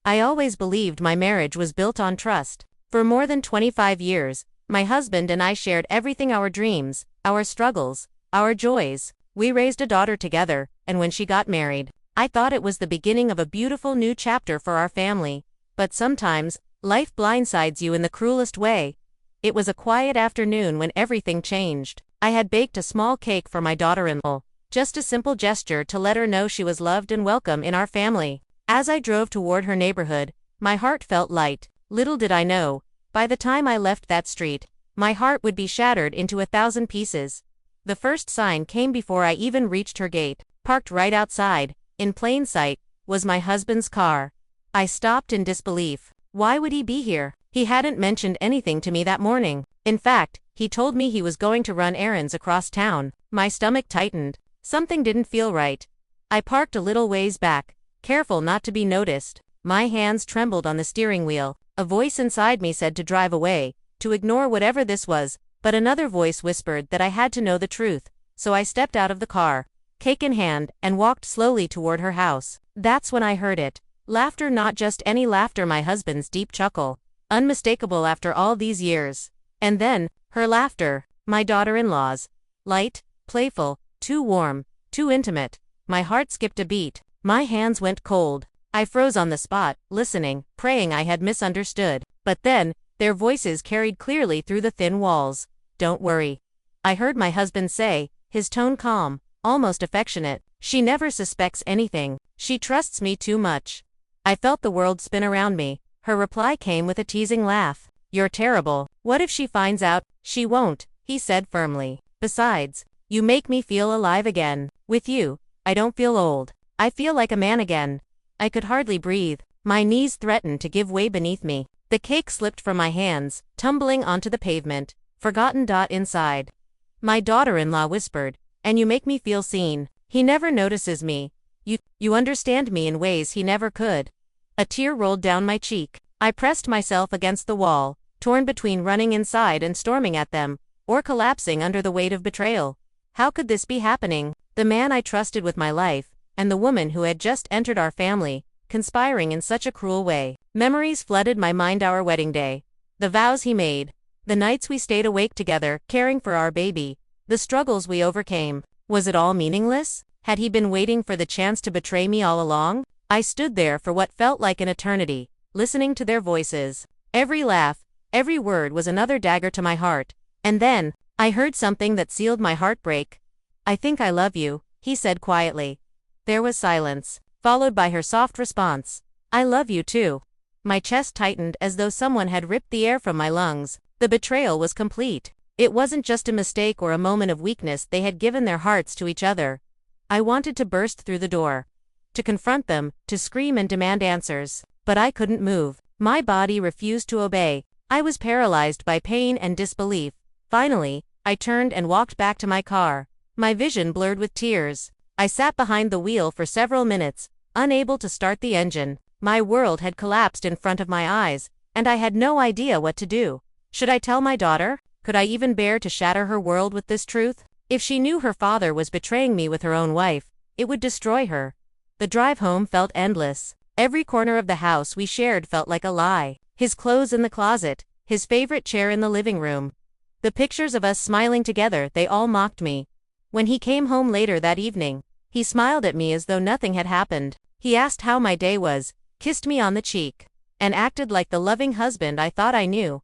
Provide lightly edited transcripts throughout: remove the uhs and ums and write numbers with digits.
I always believed my marriage was built on trust. For more than 25 years, my husband and I shared everything: our dreams, our struggles, our joys. We raised a daughter together, and when she got married, I thought it was the beginning of a beautiful new chapter for our family. But sometimes, life blindsides you in the cruelest way. It was a quiet afternoon when everything changed. I had baked a small cake for my daughter-in-law, just a simple gesture to let her know she was loved and welcome in our family. As I drove toward her neighborhood, my heart felt light. Little did I know, by the time I left that street, my heart would be shattered into 1,000 pieces. The first sign came before I even reached her gate. Parked right outside, in plain sight, was my husband's car. I stopped in disbelief. Why would he be here? He hadn't mentioned anything to me that morning. In fact, he told me he was going to run errands across town. My stomach tightened. Something didn't feel right. I parked a little ways back, careful not to be noticed. My hands trembled on the steering wheel. A voice inside me said to drive away, to ignore whatever this was, but another voice whispered that I had to know the truth. So I stepped out of the car, cake in hand, and walked slowly toward her house. That's when I heard it. Laughter, not just any laughter, my husband's deep chuckle. Unmistakable after all these years. And then, her laughter, my daughter-in-law's. Light, playful, too warm, too intimate. My heart skipped a beat. My hands went cold. I froze on the spot, listening, praying I had misunderstood. But then, their voices carried clearly through the thin walls. Don't worry, I heard my husband say, his tone calm, almost affectionate. She never suspects anything. She trusts me too much. I felt the world spin around me. Her reply came with a teasing laugh. You're terrible. What if she finds out? She won't, he said firmly. Besides, you make me feel alive again. With you, I don't feel old. I feel like a man again. I could hardly breathe. My knees threatened to give way beneath me. The cake slipped from my hands, tumbling onto the pavement. Forgotten. Inside, my daughter-in-law whispered, and you make me feel seen. He never notices me. You understand me in ways he never could. A tear rolled down my cheek. I pressed myself against the wall, torn between running inside and storming at them, or collapsing under the weight of betrayal. How could this be happening? The man I trusted with my life, and the woman who had just entered our family, conspiring in such a cruel way. Memories flooded my mind: our wedding day, the vows he made, the nights we stayed awake together, caring for our baby, the struggles we overcame. Was it all meaningless? Had he been waiting for the chance to betray me all along? I stood there for what felt like an eternity, listening to their voices. Every laugh, every word was another dagger to my heart. And then, I heard something that sealed my heartbreak. I think I love you, he said quietly. There was silence, followed by her soft response. I love you too. My chest tightened as though someone had ripped the air from my lungs. The betrayal was complete. It wasn't just a mistake or a moment of weakness. They had given their hearts to each other. I wanted to burst through the door, to confront them, to scream and demand answers. But I couldn't move. My body refused to obey. I was paralyzed by pain and disbelief. Finally, I turned and walked back to my car. My vision blurred with tears. I sat behind the wheel for several minutes, unable to start the engine. My world had collapsed in front of my eyes, and I had no idea what to do. Should I tell my daughter? Could I even bear to shatter her world with this truth? If she knew her father was betraying me with her own wife, it would destroy her. The drive home felt endless. Every corner of the house we shared felt like a lie. His clothes in the closet, his favorite chair in the living room. The pictures of us smiling together, they all mocked me. When he came home later that evening, he smiled at me as though nothing had happened. He asked how my day was, kissed me on the cheek, and acted like the loving husband I thought I knew.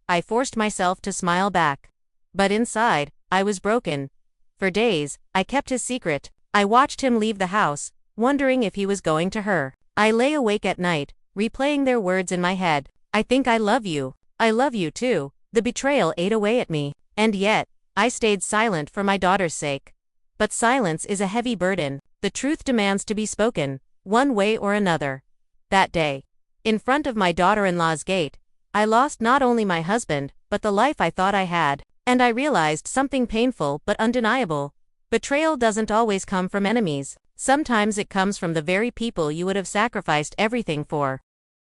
I forced myself to smile back. But inside, I was broken. For days, I kept his secret. I watched him leave the house, wondering if he was going to her. I lay awake at night, replaying their words in my head. I think I love you. I love you too. The betrayal ate away at me. And yet, I stayed silent for my daughter's sake. But silence is a heavy burden. The truth demands to be spoken, one way or another. That day, in front of my daughter-in-law's gate, I lost not only my husband, but the life I thought I had. And I realized something painful but undeniable. Betrayal doesn't always come from enemies. Sometimes it comes from the very people you would have sacrificed everything for.